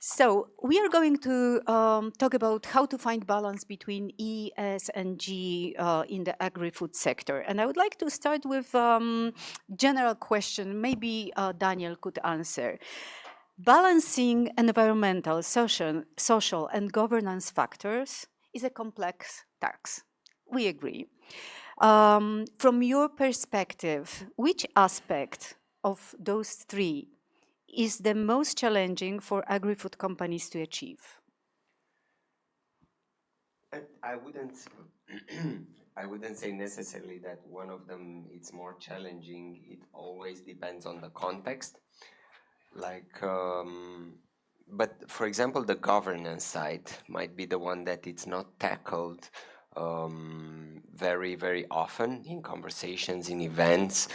So we are going to talk about how to find balance between E, S, and G in the agri-food sector. And I would like to start with general question. Maybe Daniel could answer. Balancing environmental, social, and governance factors is a complex task. We agree. From your perspective, which aspect of those three is the most challenging for agri-food companies to achieve? I wouldn't I wouldn't say necessarily that one of them is more challenging. It always depends on the context. Like, but for example, the governance side might be the one that it's not tackled very, very often in conversations, in events.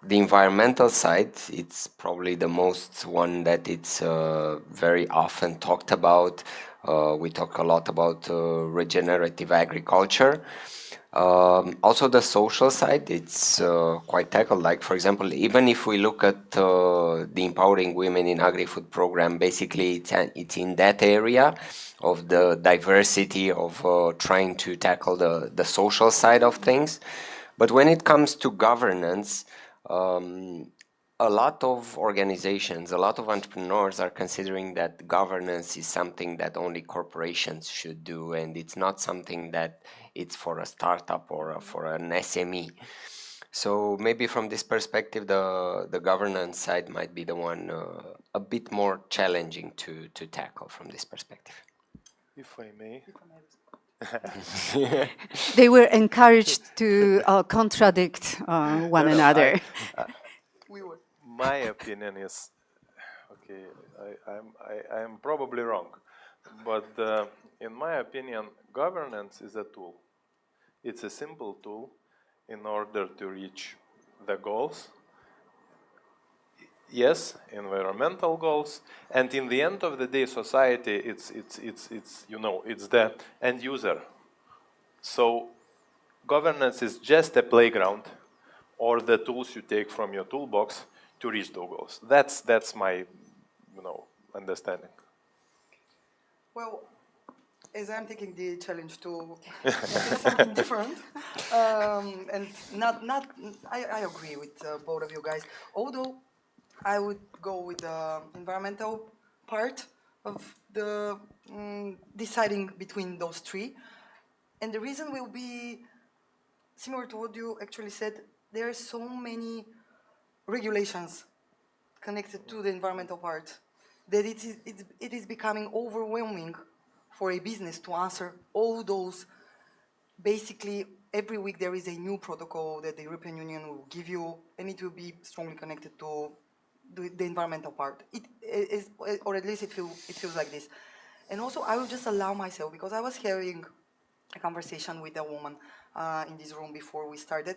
The environmental side, it's probably the most one that it's very often talked about. We talk a lot about regenerative agriculture. Also, the social side, it's quite tackled. Like, for example, even if we look at the Empowering Women in Agri-Food program, basically it's in that area of the diversity of trying to tackle the social side of things. But when it comes to governance, a lot of organizations, a lot of entrepreneurs are considering that governance is something that only corporations should do, and it's not something that it's for a startup or for an SME. So maybe from this perspective, the governance side might be the one a bit more challenging to tackle from this perspective. If I may. They were encouraged to contradict one another. My opinion is, okay, I am probably wrong, but in my opinion, governance is a tool. It's a simple tool in order to reach the goals. Yes, environmental goals, and in the end of the day, society, it's the end user. So governance is just a playground or the tools you take from your toolbox to reach those goals. That's my understanding. Well, as I'm taking the challenge to something different, and I agree with both of you guys. Although I would go with the environmental part of the deciding between those three, and the reason will be similar to what you actually said. There are so many regulations connected to the environmental part that it is becoming overwhelming for a business to answer all those. Basically, every week there is a new protocol that the European Union will give you, and it will be strongly connected to the environmental part. It is, or at least it feels like this. And also, I will just allow myself, because I was having a conversation with a woman in this room before we started.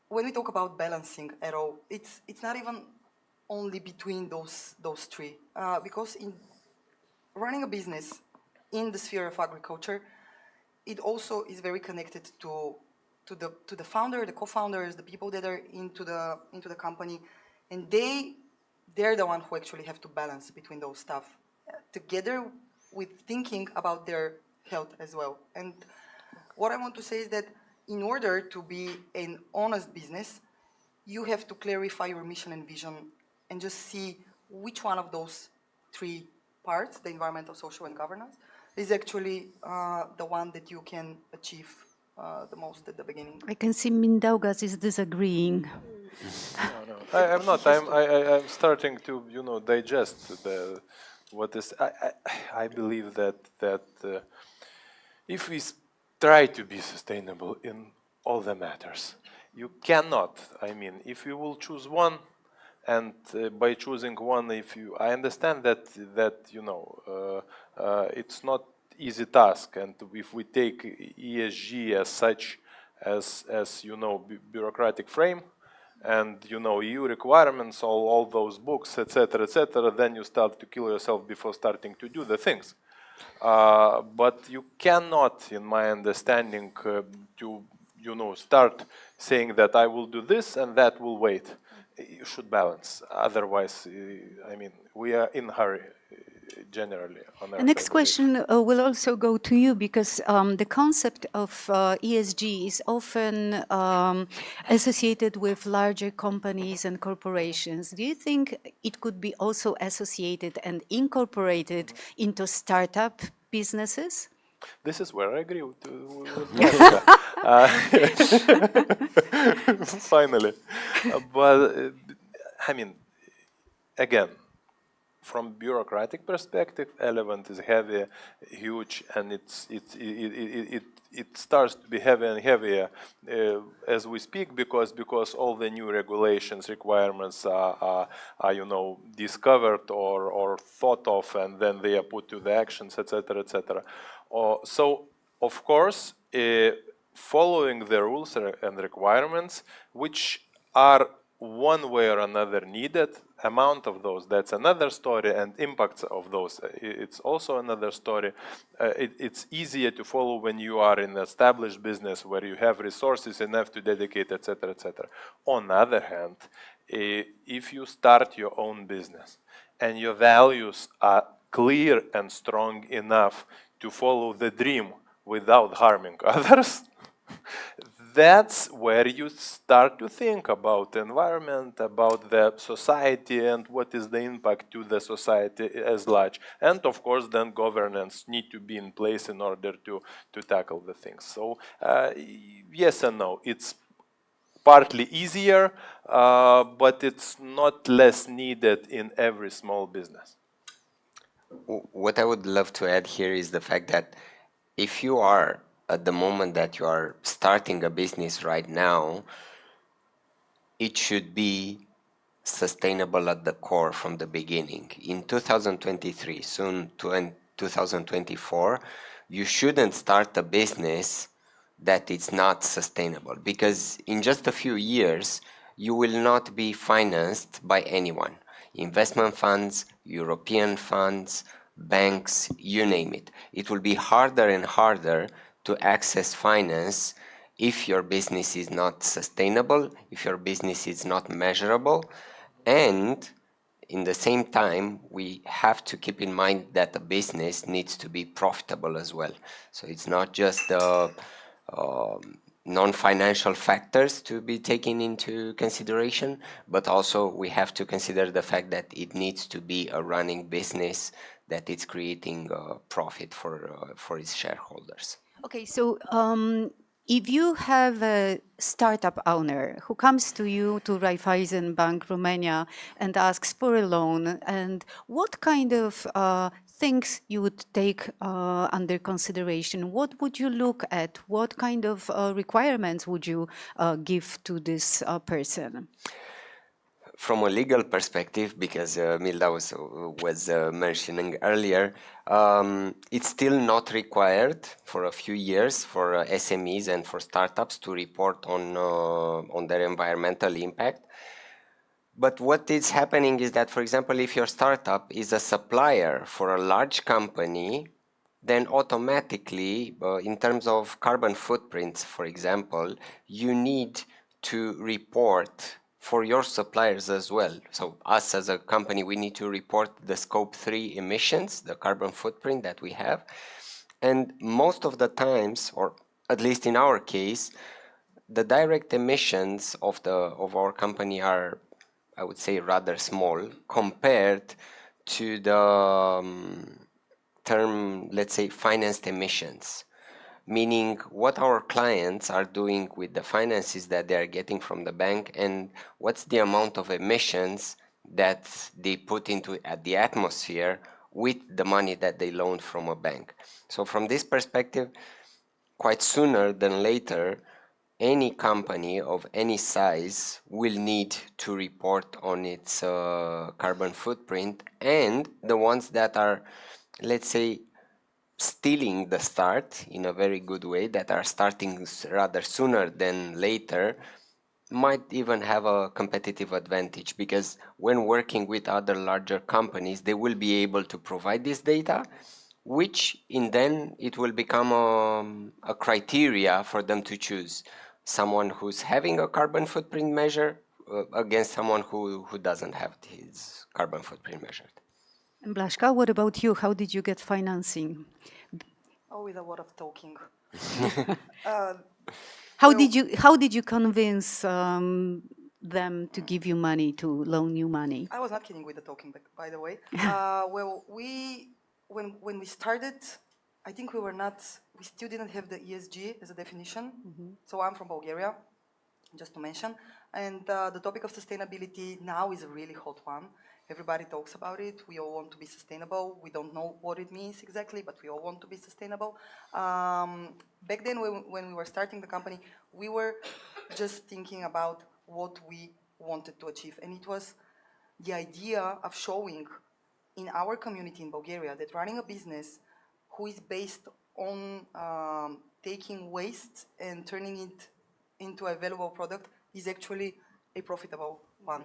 When we talk about balancing at all, it's not even only between those three, because in running a business in the sphere of agriculture, it also is very connected to the founder, the co-founders, the people that are into the company, and they're the one who actually have to balance between those stuff, together with thinking about their health as well. And what I want to say is that in order to be an honest business, you have to clarify your mission and vision and just see which one of those three parts, the environmental, social, and governance, is actually the one that you can achieve the most at the beginning. I can see Mindaugas is disagreeing. No, I'm not. I'm starting to, digest what is. I believe that if we try to be sustainable in all the matters, you cannot. I mean, if you will choose one, and by choosing one, I understand that it's not easy task, and if we take ESG as such, as bureaucratic frame, and EU requirements, all those books, etc., then you start to kill yourself before starting to do the things. But you cannot, in my understanding, to start saying that I will do this and that will wait. you should balance. Otherwise, I mean, we are in a hurry generally on The Earth, next I believe. question will also go to you because the concept of ESG is often associated with larger companies and corporations. Do you think it could be also associated and incorporated into startup businesses? This is where I agree with Jessica. Finally. But, I mean, again, from bureaucratic perspective, Elephant is heavy, huge, and it starts to be heavier and heavier as we speak because all the new regulations, requirements are discovered or thought of, and then they are put to the actions, etc., etc. So, of course, following the rules and requirements, which are one way or another needed, amount of those, that's another story, and impacts of those, it's also another story. It's easier to follow when you are in an established business where you have resources enough to dedicate, etc., etc. On the other hand, if you start your own business and your values are clear and strong enough to follow the dream without harming others, that's where you start to think about the environment, about the society, and what is the impact to the society as large. And of course, then governance need to be in place in order to tackle the things. So yes and no. It's partly easier, but it's not less needed in every small business. What I would love to add here is the fact that if you are at the moment that you are starting a business right now, it should be sustainable at the core from the beginning. In 2023, soon to 2024, you shouldn't start a business that it's not sustainable, because in just a few years, you will not be financed by anyone. Investment funds, European funds, banks, you name it. It will be harder and harder to access finance if your business is not sustainable, if your business is not measurable, and in the same time, we have to keep in mind that the business needs to be profitable as well. So it's not just the non-financial factors to be taken into consideration, but also we have to consider the fact that it needs to be a running business, that it's creating profit for its shareholders. Okay, so if you have a startup owner who comes to you, to Raiffeisen Bank Romania, and asks for a loan, and what kind of things you would take under consideration? What would you look at? What kind of requirements would you give to this person? From a legal perspective, because Milda was mentioning earlier, it's still not required for a few years for SMEs and for startups to report on their environmental impact. But what is happening is that, for example, if your startup is a supplier for a large company, then automatically, in terms of carbon footprints, for example, you need to report for your suppliers as well. So us as a company, we need to report the scope 3 emissions, the carbon footprint that we have. And most of the times, or at least in our case, the direct emissions of our company are, I would say, rather small compared to the term, let's say, financed emissions. Meaning what our clients are doing with the finances that they are getting from the bank, and what's the amount of emissions that they put into the atmosphere with the money that they loaned from a bank. So from this perspective, quite sooner than later, any company of any size will need to report on its carbon footprint, and the ones that are, let's say, stealing the start in a very good way, that are starting rather sooner than later, might even have a competitive advantage, because when working with other larger companies, they will be able to provide this data, which in then it will become a criteria for them to choose someone who's having a carbon footprint measure against someone who doesn't have his carbon footprint measured. And Blaszka, what about you? How did you get financing? Oh, with a lot of talking. How did you convince them to give you money, to loan you money? I was not kidding with the talking, by the way. Well, when we started, I think we still didn't have the ESG as a definition. So I'm from Bulgaria, just to mention. And the topic of sustainability now is a really hot one. Everybody talks about it. We all want to be sustainable. We don't know what it means exactly, but we all want to be sustainable. Back then, when we were starting the company, we were just thinking about what we wanted to achieve. And it was the idea of showing in our community in Bulgaria that running a business who is based on taking waste and turning it into a valuable product is actually a profitable one.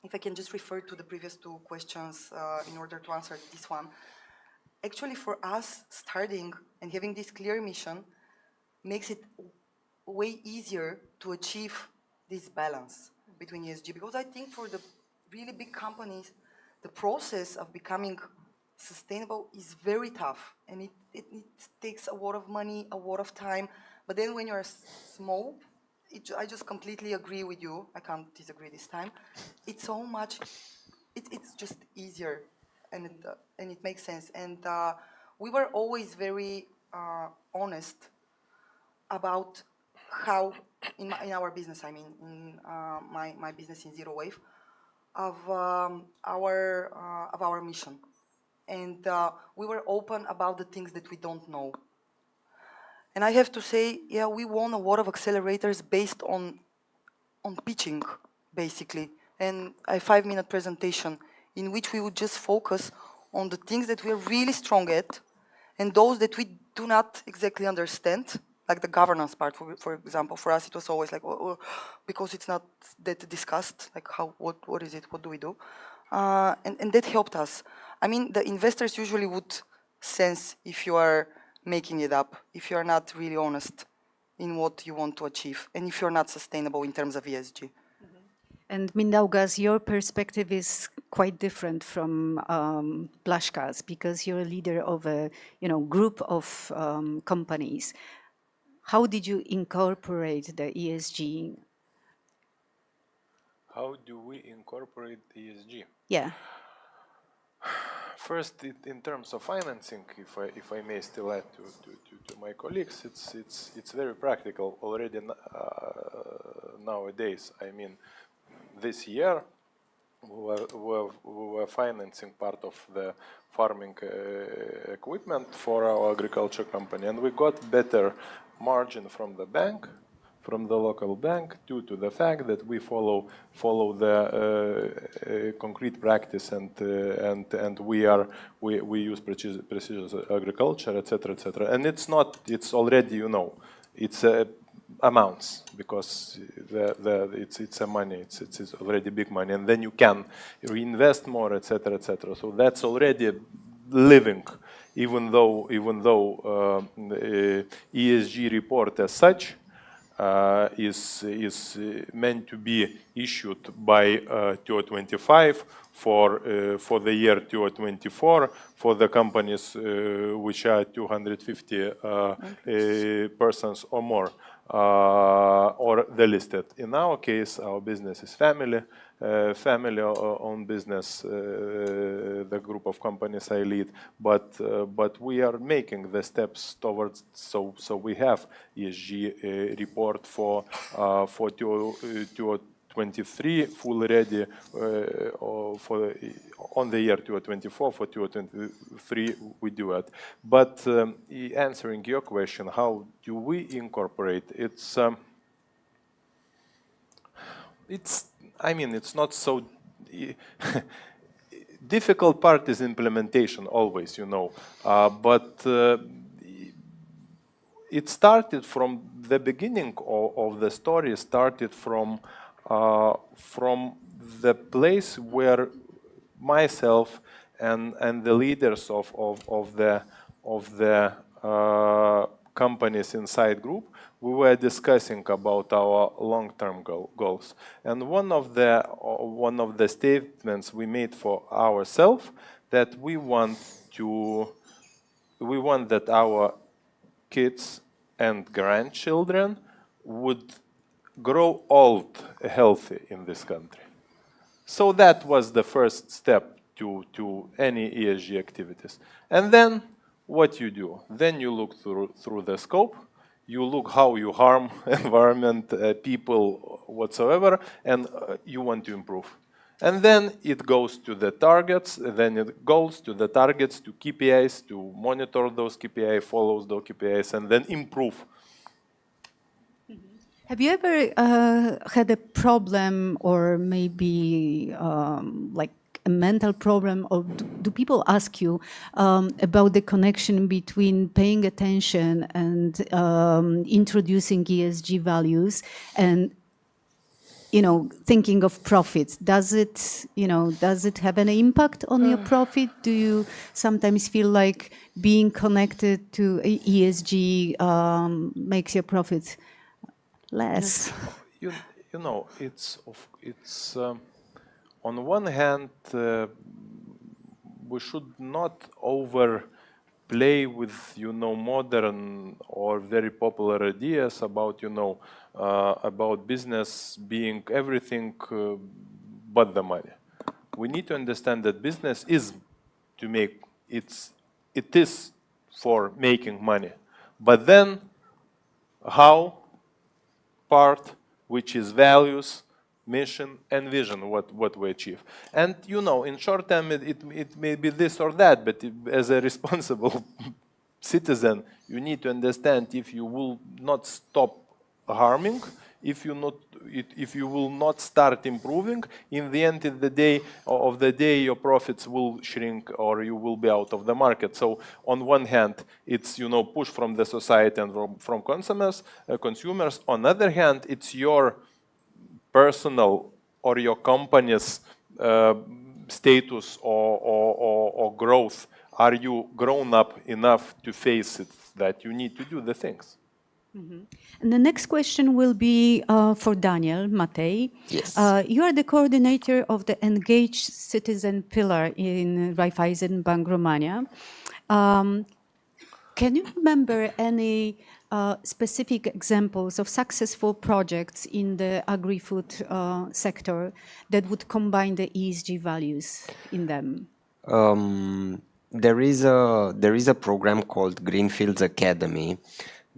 If I can just refer to the previous two questions in order to answer this one. Actually, for us, starting and having this clear mission makes it way easier to achieve this balance between ESG, because I think for the really big companies, the process of becoming sustainable is very tough, and it takes a lot of money, a lot of time. But then when you're small, I just completely agree with you. I can't disagree this time. It's so much, it's just easier, and it makes sense. And we were always very honest about how, in our business, I mean, in my business in Zero Wave, of our mission. And we were open about the things that we don't know. And I have to say, yeah, we won a lot of accelerators based on pitching, basically, and a 5-minute presentation in which we would just focus on the things that we're really strong at and those that we do not exactly understand, like the governance part, for example. For us, it was always like, because it's not that discussed, like what is it, what do we do? And that helped us. I mean, the investors usually would sense if you are making it up, if you are not really honest in what you want to achieve, and if you're not sustainable in terms of ESG. And Mindaugas, your perspective is quite different from Blaszka's, because you're a leader of a group of companies. How did you incorporate the ESG? How do we incorporate ESG? Yeah. First, in terms of financing, if I may still add to my colleagues, it's very practical already nowadays. I mean, this year we were financing part of the farming equipment for our agriculture company, and we got better margin from the bank, from the local bank, due to the fact that we follow the concrete practice, and we use precision agriculture, etc., etc. And it's already, it's amounts, because it's a money, it's already big money, and then you can reinvest more, etc., etc. So that's already living, even though ESG report as such is meant to be issued by 2025 for the year 2024 for the companies which are 250 persons or more, or the listed. In our case, our business is family-owned business, the group of companies I lead, but we are making the steps towards, so we have ESG report for 2023 full ready, on the year 2024. For 2023 we do it. But answering your question, how do we incorporate? I mean, it's not so difficult part is implementation always, but it started from the beginning of the story, started from the place where myself and the leaders of the companies inside group, we were discussing about our long-term goals. And one of the statements we made for ourselves that we want that our kids and grandchildren would grow old healthy in this country. So that was the first step to any ESG activities. And then what you do? Then you look through the scope, you look how you harm environment, people, whatsoever, and you want to improve. And then it goes to the targets, then it goes to the targets, to KPIs, to monitor those KPIs, follow those KPIs, and then improve. Have you ever had a problem or maybe like a mental problem, or do people ask you about the connection between paying attention and introducing ESG values and thinking of profits? Does it have an impact on your profit? Do you sometimes feel like being connected to ESG makes your profits less? It's on one hand, we should not overplay with modern or very popular ideas about business being everything but the money. We need to understand that business is it is for making money, but then how part, which is values, mission, and vision, what we achieve. And in short term, it may be this or that, but as a responsible citizen, you need to understand if you will not stop harming, if you will not start improving, in the end of the day, your profits will shrink or you will be out of the market. So on one hand, it's push from the society and from consumers. On the other hand, it's your personal or your company's status or growth. Are you grown up enough to face it that you need to do the things? Mm-hmm. And the next question will be for Daniel Matej. Yes. You are the coordinator of the Engaged Citizen Pillar in Raiffeisen Bank Romania. Can you remember any specific examples of successful projects in the agri-food sector that would combine the ESG values in them? There is a program called Greenfields Academy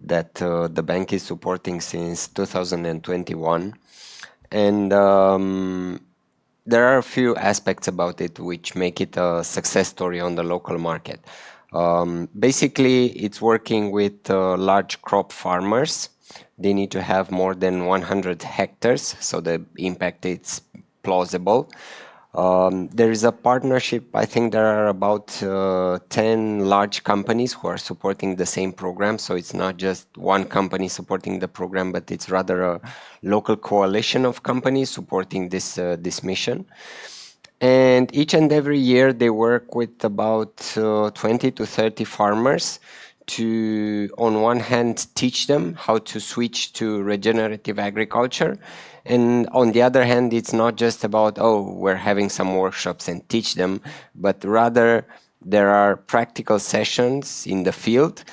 that the bank is supporting since 2021, and there are a few aspects about it which make it a success story on the local market. Basically, it's working with large crop farmers. They need to have more than 100 hectares, so the impact is plausible. There is a partnership. I think there are about 10 large companies who are supporting the same program. So it's not just one company supporting the program, but it's rather a local coalition of companies supporting this mission. And each and every year they work with about 20 to 30 farmers to, on one hand, teach them how to switch to regenerative agriculture. And on the other hand, it's not just about, we're having some workshops and teach them, but rather there are practical sessions in the field.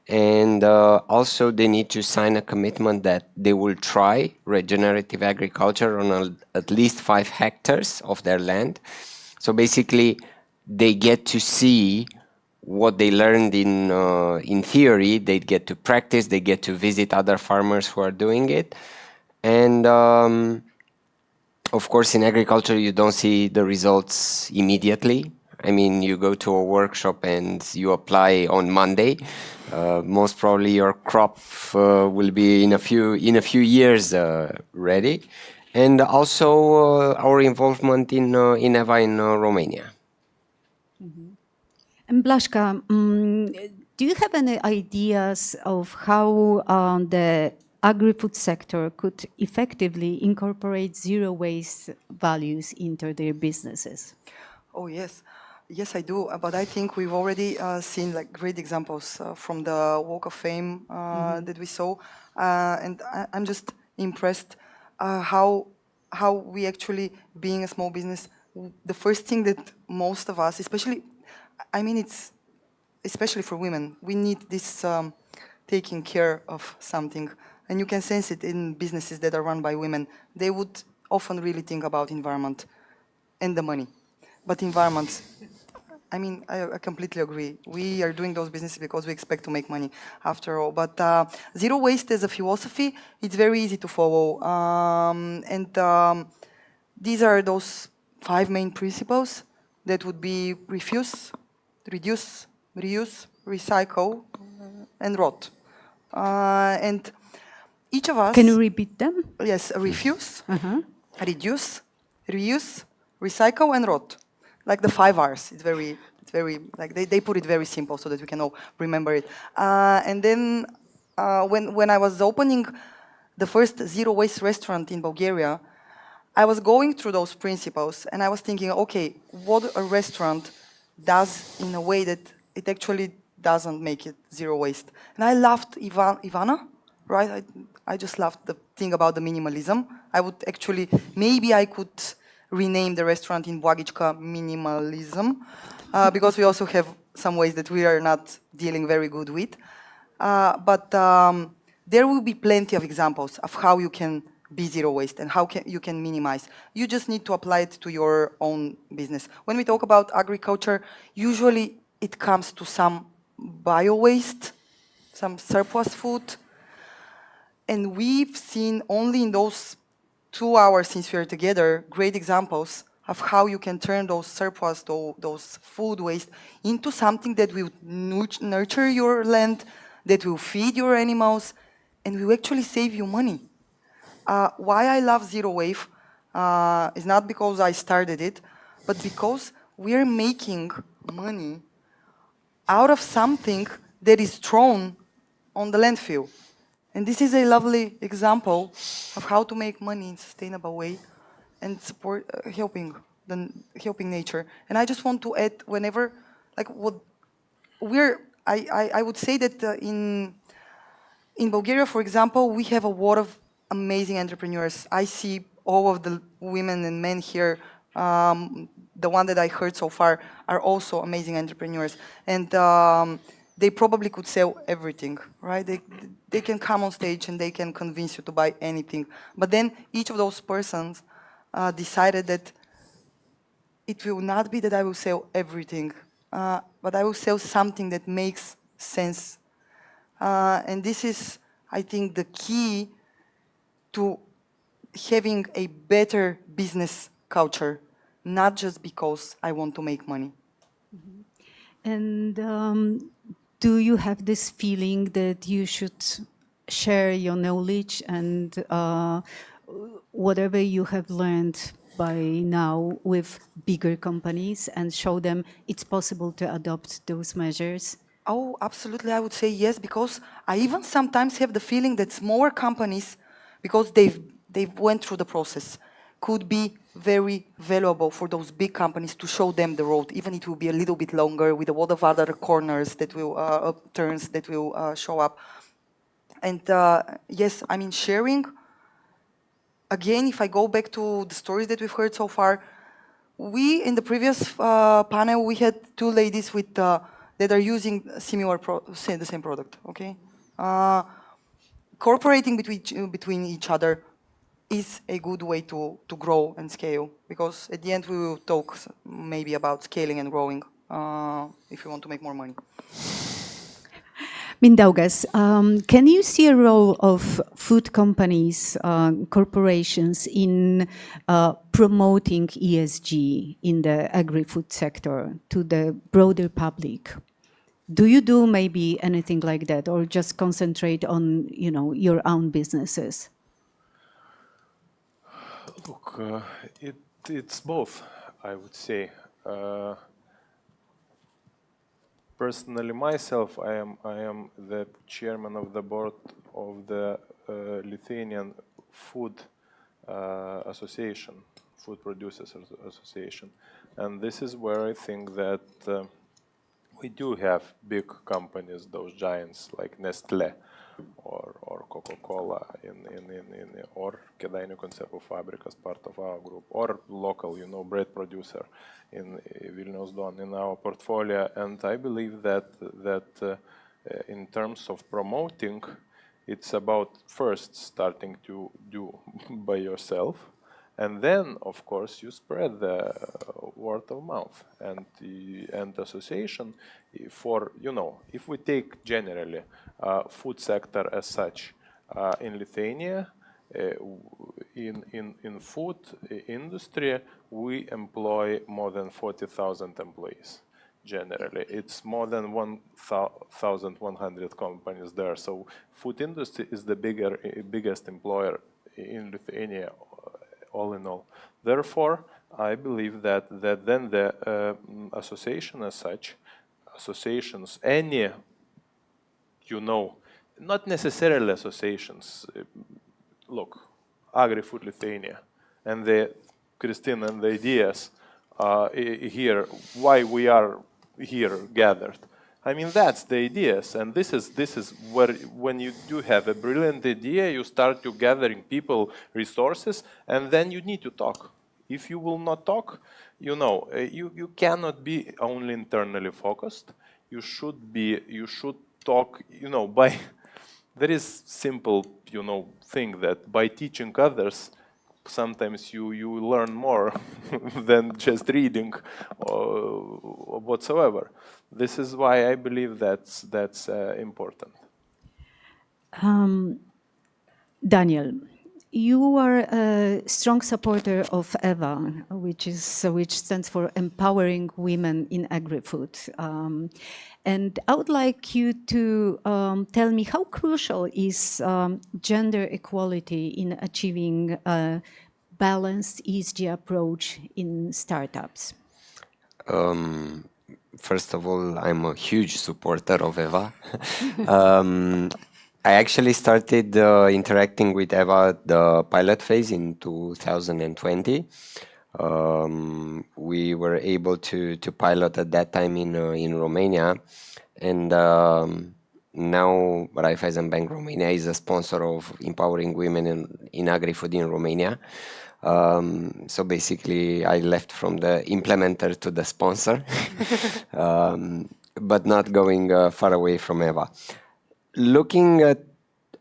And also they need to sign a commitment that they will try regenerative agriculture on at least 5 hectares of their land. So basically, they get to see what they learned in theory. They get to practice, they get to visit other farmers who are doing it. And of course, in agriculture, you don't see the results immediately. I mean, you go to a workshop and you apply on Monday. Most probably your crop will be in a few years ready. And also our involvement in EVA in Romania. Mm-hmm. And Blaszka, do you have any ideas of how the agri-food sector could effectively incorporate zero waste values into their businesses? Oh, yes. Yes, I do, but I think we've already seen like great examples from the Walk of Fame that we saw, and I'm just impressed how we actually, being a small business, the first thing that most of us, especially, I mean, it's especially for women, we need this taking care of something, and you can sense it in businesses that are run by women. They would often really think about environment and the money, but environment. I mean, I completely agree. We are doing those businesses because we expect to make money after all. But zero waste as a philosophy, it's very easy to follow. These are those 5 main principles that would be refuse, reduce, reuse, recycle, and rot. And each of us... Can you repeat them? Yes, refuse, reduce, reuse, recycle, and rot. Like the 5 R's. It's very, like they put it very simple so that we can all remember it. And then when I was opening the first zero waste restaurant in Bulgaria, I was going through those principles and I was thinking, okay, what a restaurant does in a way that it actually doesn't make it zero waste. And I loved Ivana, right? I just loved the thing about the minimalism. I would actually, maybe I could rename the restaurant in Błagička Minimalism, because we also have some ways that we are not dealing very good with. But there will be plenty of examples of how you can be zero waste and how you can minimize. You just need to apply it to your own business. When we talk about agriculture, usually it comes to some bio waste, some surplus food. And we've seen only in those 2 hours since we are together, great examples of how you can turn those surplus, those food waste, into something that will nurture your land, that will feed your animals, and will actually save you money. Why I love Zero Wave is not because I started it, but because we're making money out of something that is thrown on the landfill. And this is a lovely example of how to make money in a sustainable way and support helping nature. And I just want to add, whenever, like what I would say that in Bulgaria, for example, we have a lot of amazing entrepreneurs. I see all of the women and men here, the one that I heard so far, are also amazing entrepreneurs. And they probably could sell everything, right? They can come on stage and they can convince you to buy anything. But then each of those persons decided that it will not be that I will sell everything, but I will sell something that makes sense. And this is, I think, the key to having a better business culture, not just because I want to make money. And do you have this feeling that you should share your knowledge and whatever you have learned by now with bigger companies and show them it's possible to adopt those measures? Oh, absolutely. I would say yes, because I even sometimes have the feeling that smaller companies, because they've went through the process, could be very valuable for those big companies to show them the road. Even it will be a little bit longer with a lot of other corners that will, turns that will show up. And yes, I mean, sharing, again, if I go back to the stories that we've heard so far, we, in the previous panel, we had 2 ladies with that are using similar the same product, okay? Cooperating between each other is a good way to grow and scale, because at the end we will talk maybe about scaling and growing if you want to make more money. Mindaugas, can you see a role of food companies, corporations in promoting ESG in the agri-food sector to the broader public? Do you do maybe anything like that, or just concentrate on, your own businesses? Look, it's both, I would say. Personally, myself, I am the chairman of the board of the Lithuanian Food Association, Food Producers Association. And this is where I think that we do have big companies, those giants like Nestle or Coca-Cola or Kėdainių Konservų Fabrikas, part of our group, or local, bread producer in Vilniaus Duona in our portfolio. And I believe that in terms of promoting, it's about first starting to do by yourself, and then, of course, you spread the word of mouth. And the association for, if we take generally food sector as such in Lithuania, in food industry, we employ more than 40,000 employees. Generally, it's more than 1,100 companies there. So food industry is the biggest employer in Lithuania, all in all. Therefore, I believe that then the association as such, associations, any, not necessarily associations. Look, Agrifood Lithuania, and Christine and the ideas here, why we are here gathered. I mean, that's the ideas, and this is where, when you do have a brilliant idea, you start to gathering people, resources, and then you need to talk. If you will not talk, you cannot be only internally focused. You should talk, by, there is simple, thing that by teaching others, sometimes you learn more than just reading or whatsoever. This is why I believe that's important. Daniel, you are a strong supporter of EVA, which stands for Empowering Women in Agri-Food. And I would like you to tell me how crucial is gender equality in achieving a balanced ESG approach in startups? First of all, I'm a huge supporter of EVA. I actually started interacting with EVA the pilot phase in 2020. We were able to pilot at that time in Romania, and now Raiffeisen Bank Romania is a sponsor of Empowering Women in Agri-Food in Romania. So basically, I left from the implementer to the sponsor, but not going far away from EVA. Looking at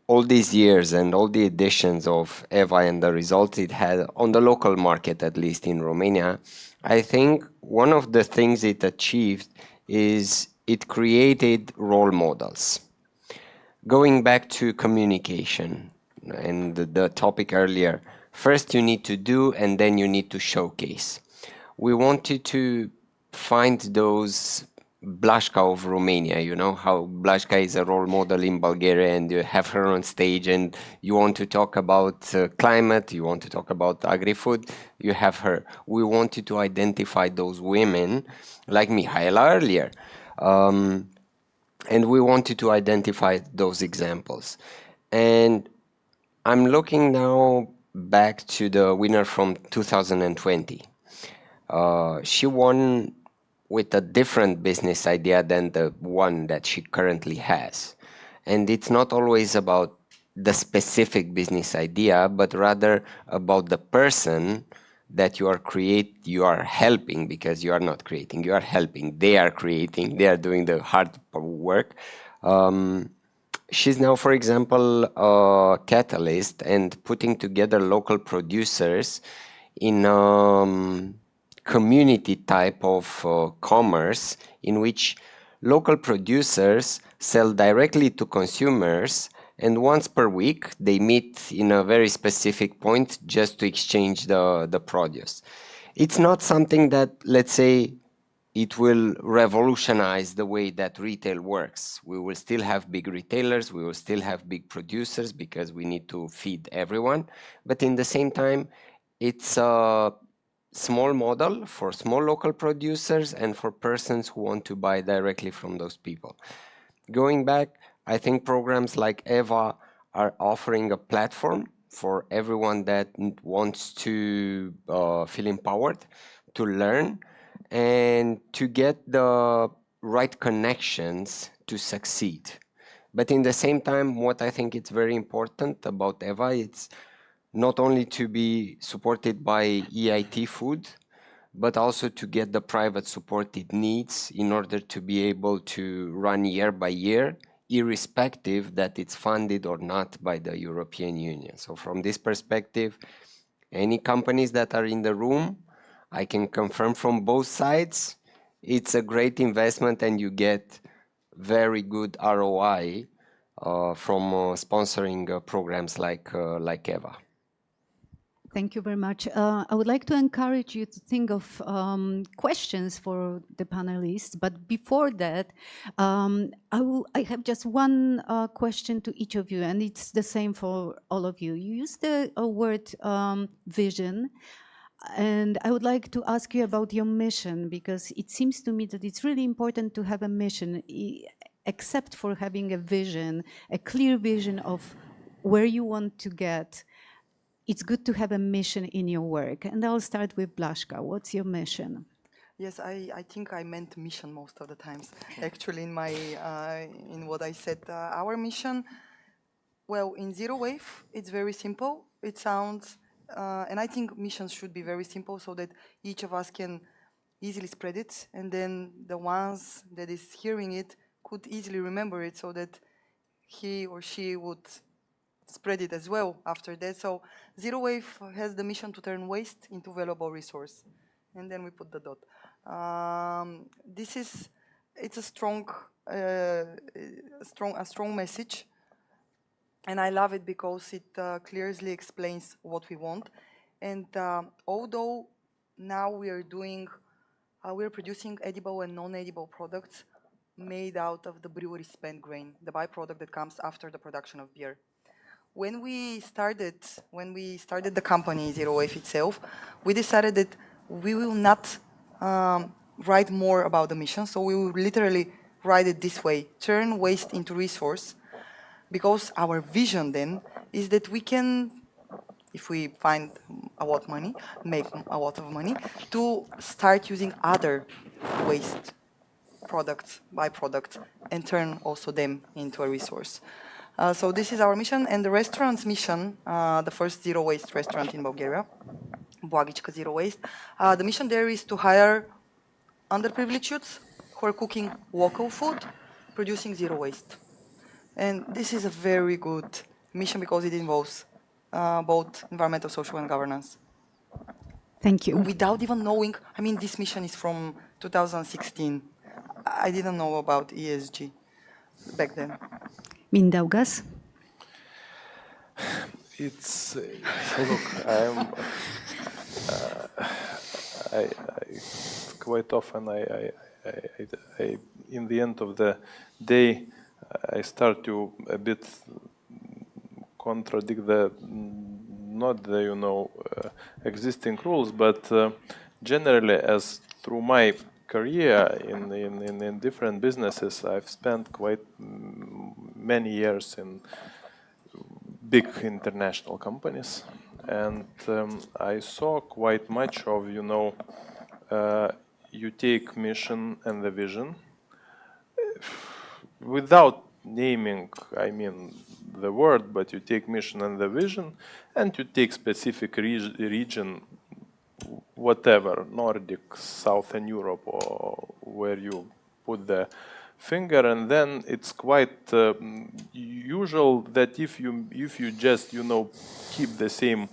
all these years and all the editions of EVA and the results it had on the local market, at least in Romania, I think one of the things it achieved is it created role models. Going back to communication and the topic earlier, first you need to do and then you need to showcase. We wanted to find those Blažka of Romania, how Blažka is a role model in Bulgaria, and you have her on stage and you want to talk about climate, you want to talk about agri-food, you have her. We wanted to identify those women, like Mihaela earlier, and we wanted to identify those examples. And I'm looking now back to the winner from 2020. She won with a different business idea than the one that she currently has. And it's not always about the specific business idea, but rather about the person that you are helping, because you are not creating, you are helping. They are creating, they are doing the hard work. She's now, for example, a catalyst and putting together local producers in community type of commerce, in which local producers sell directly to consumers, and once per week they meet in a very specific point just to exchange the produce. It's not something that, let's say, it will revolutionize the way that retail works. We will still have big retailers, we will still have big producers, because we need to feed everyone. But in the same time, it's a small model for small local producers and for persons who want to buy directly from those people. Going back, I think programs like EVA are offering a platform for everyone that wants to feel empowered, to learn, and to get the right connections to succeed. But in the same time, what I think it's very important about EVA, it's not only to be supported by EIT food, but also to get the private support it needs in order to be able to run year by year, irrespective that it's funded or not by the European Union. So from this perspective, any companies that are in the room, I can confirm from both sides, it's a great investment and you get very good ROI from sponsoring programs like EVA. Thank you very much. I would like to encourage you to think of questions for the panelists, but before that, I have just one question to each of you, and it's the same for all of you. You used the word vision, and I would like to ask you about your mission, because it seems to me that it's really important to have a mission, except for having a vision, a clear vision of where you want to get. It's good to have a mission in your work. And I'll start with Blaszka. What's your mission? Yes, I think I meant mission most of the times. Actually, in my in what I said, our mission. Well, in Zero Wave, it's very simple. It sounds, and I think missions should be very simple so that each of us can easily spread it, and then the ones that is hearing it could easily remember it, so that he or she would spread it as well after that. So Zero Wave has the mission to turn waste into valuable resource. And then we put the dot. It's a strong message. And I love it because it clearly explains what we want. And although now we are producing edible and non-edible products made out of the brewery spent grain, the byproduct that comes after the production of beer. When we started the company Zero Wave itself, we decided that we will not write more about the mission. So we will literally write it this way: turn waste into resource. Because our vision then is that we can, if we find a lot of money, make a lot of money, to start using other waste products, byproducts, and turn also them into a resource. So this is our mission, and the restaurant's mission, the first zero waste restaurant in Bulgaria, Blagichka Zero Waste. The mission there is to hire underprivileged youths who are cooking local food, producing zero waste. And this is a very good mission because it involves both environmental, social, and governance. Thank you. Without even knowing, I mean, this mission is from 2016. I didn't know about ESG back then. It's look, I quite often I in the end of the day I start to a bit contradict the not the existing rules, but generally, as through my career in different businesses, I've spent quite many years in big international companies, and I saw quite much of you take mission and the vision without naming, I mean, the word, but you take mission and the vision, and you take specific region, whatever, Nordic, Southern Europe, or where you put the finger, and then it's quite usual that if you just keep the same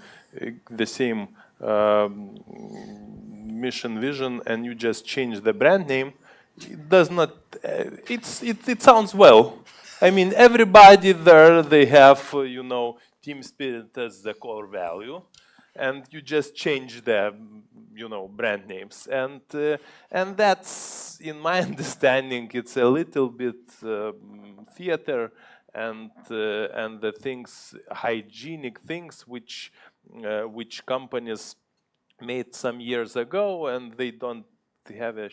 mission vision and you just change the brand name, it does not. It sounds well. I mean, everybody there, they have team spirit as the core value, and you just change the brand names, and that's, in my understanding, it's a little bit theater and the things, hygienic things which companies made some years ago, and they don't have a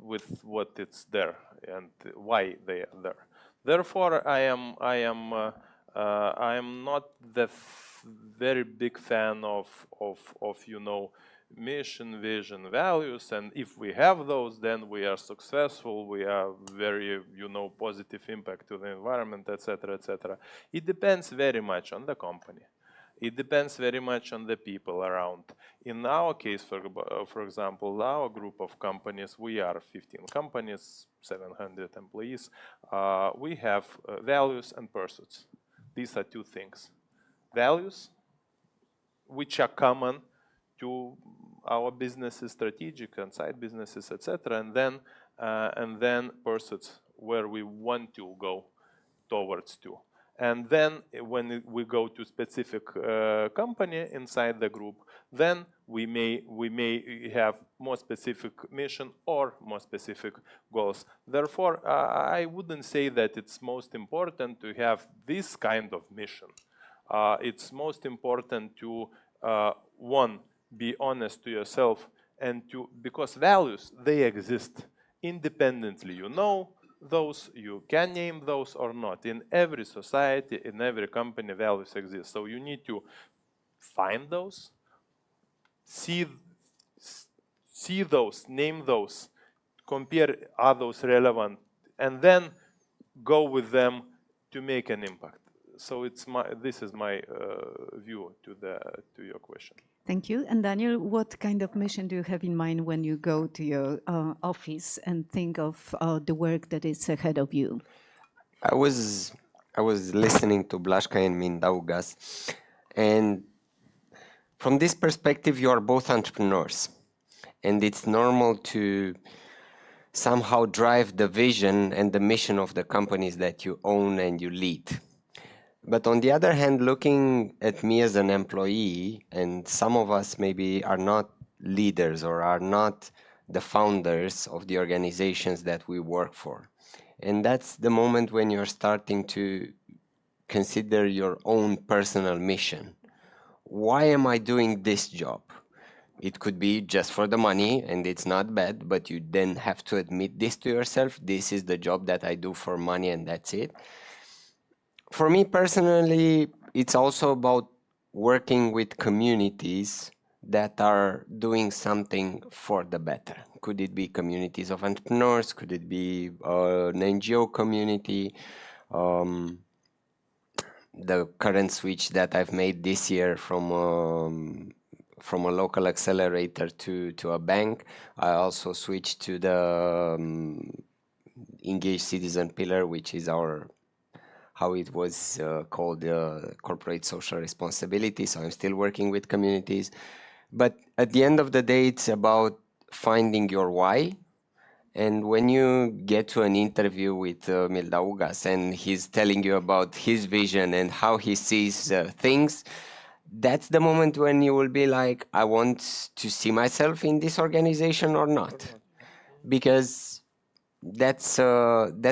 with what it's there and why they are there. Therefore, I am I am not the very big fan of you know, mission, vision, values, and if we have those, then we are successful. We are very, you know, positive impact to the environment, etc., etc. It depends very much on the company. It depends very much on the people around. In our case, for example, our group of companies, we are 15 companies, 700 employees. We have values and pursuits. These are two things. Values, which are common to our businesses, strategic and side businesses, etc., and then pursuits where we want to go towards to. And then when we go to specific company inside the group, then we may have more specific mission or more specific goals. Therefore, I wouldn't say that it's most important to have this kind of mission. It's most important to one, be honest to yourself, and because values, they exist independently. You know those, you can name those or not. In every society, in every company, values exist. So you need to find those, see those, name those, compare are those relevant, and then go with them to make an impact. So this is my view to your question. Thank you. And Daniel, what kind of mission do you have in mind when you go to your office and think of the work that is ahead of you? I was listening to Blažka and Mindaugas, and from this perspective, you are both entrepreneurs, and it's normal to somehow drive the vision and the mission of the companies that you own and you lead. But on the other hand, looking at me as an employee, and some of us maybe are not leaders or are not the founders of the organizations that we work for. And that's the moment when you're starting to consider your own personal mission. Why am I doing this job? It could be just for the money, and it's not bad, but you then have to admit this to yourself. This is the job that I do for money, and that's it. For me personally, it's also about working with communities that are doing something for the better. Could it be communities of entrepreneurs? Could it be an NGO community? The current switch that I've made this year from a local accelerator to a bank, I also switched to the Engaged Citizen pillar, which is how it was called, corporate social responsibility. So I'm still working with communities. But at the end of the day, it's about finding your why. And when you get to an interview with Mindaugas and he's telling you about his vision and how he sees things, that's the moment when you will be like, I want to see myself in this organization or not. Because that's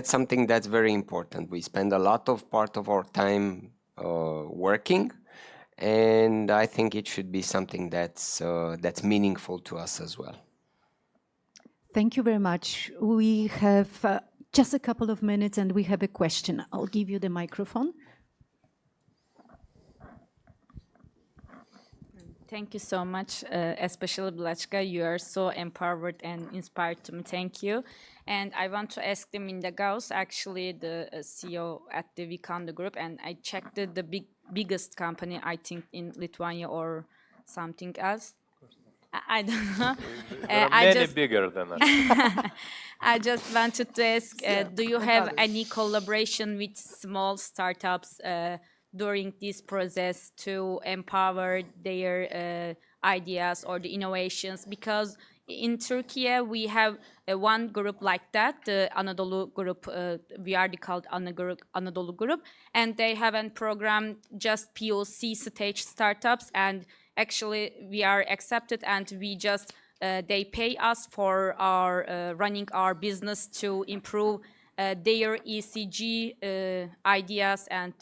something that's very important. We spend a lot of part of our time working, and I think it should be something that's meaningful to us as well. Thank you very much. We have just a couple of minutes and we have a question. I'll give you the microphone. Thank you so much, especially Blažka. You are so empowered and inspired to me. Thank you. And I want to ask the Mindaugas, actually the CEO at the Vikanda Group, and I checked the biggest company, I think, in Lithuania or something else. I don't know. There are many bigger than us. I just wanted to ask, do you have any collaboration with small startups during this process to empower their ideas or the innovations? Because in Turkey, we have one group like that, the Anadolu Group, we are called Anadolu Group, and they have a program, just POC stage startups, and actually we are accepted and we just, they pay us for our running our business to improve their ECG ideas and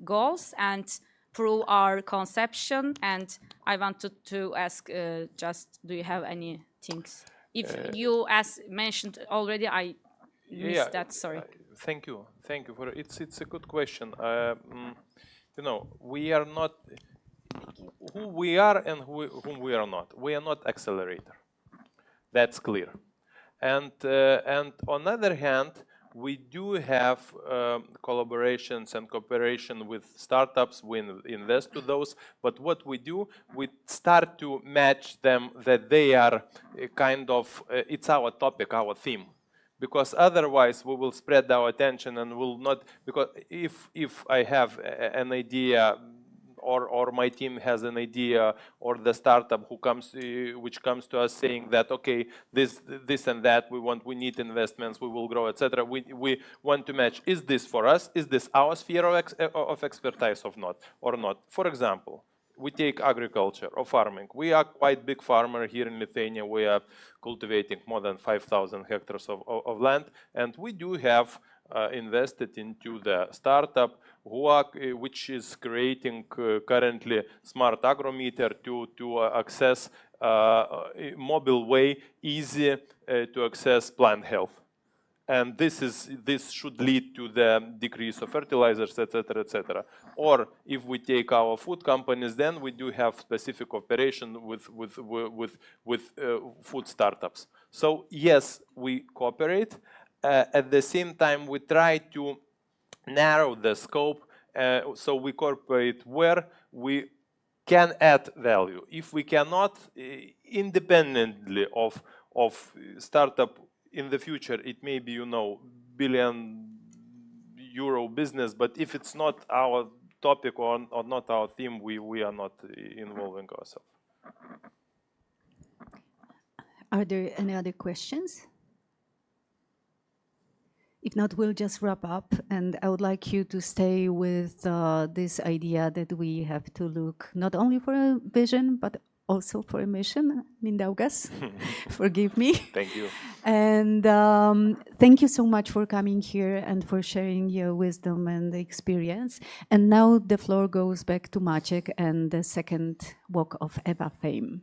goals and prove our conception. And I wanted to ask, just do you have any things? If you, as mentioned already, I missed that, sorry. Thank you. Thank you for it's a good question. You know, we are not who we are and whom we are not. We are not accelerator. That's clear. And on the other hand, we do have collaborations and cooperation with startups. We invest to those. But what we do, we start to match them that they are kind of, it's our topic, our theme. Because otherwise we will spread our attention and will not, because if I have an idea, or my team has an idea, or the startup which comes to us saying that, okay, this and that we need investments, we will grow, etc. We want to match. Is this for us? Is this our sphere of expertise or not? For example, we take agriculture or farming. We are quite big farmer here in Lithuania. We are cultivating more than 5,000 hectares of land, and we do have invested into the startup which is creating currently smart agrometer to access mobile way, easy to access plant health. And this should lead to the decrease of fertilizers, etc., etc. Or if we take our food companies, then we do have specific cooperation with food startups. So yes, we cooperate. At the same time, we try to narrow the scope, so we cooperate where we can add value. If we cannot, independently of startup in the future, it may be, you know, billion-euro business, but if it's not our topic or not our theme, we are not involving ourselves. Are there any other questions? If not, we'll just wrap up, and I would like you to stay with this idea that we have to look not only for a vision, but also for a mission. Mindaugas, forgive me. Thank you. And thank you so much for coming here and for sharing your wisdom and experience. And now the floor goes back to Maciek and the second walk of Eva fame.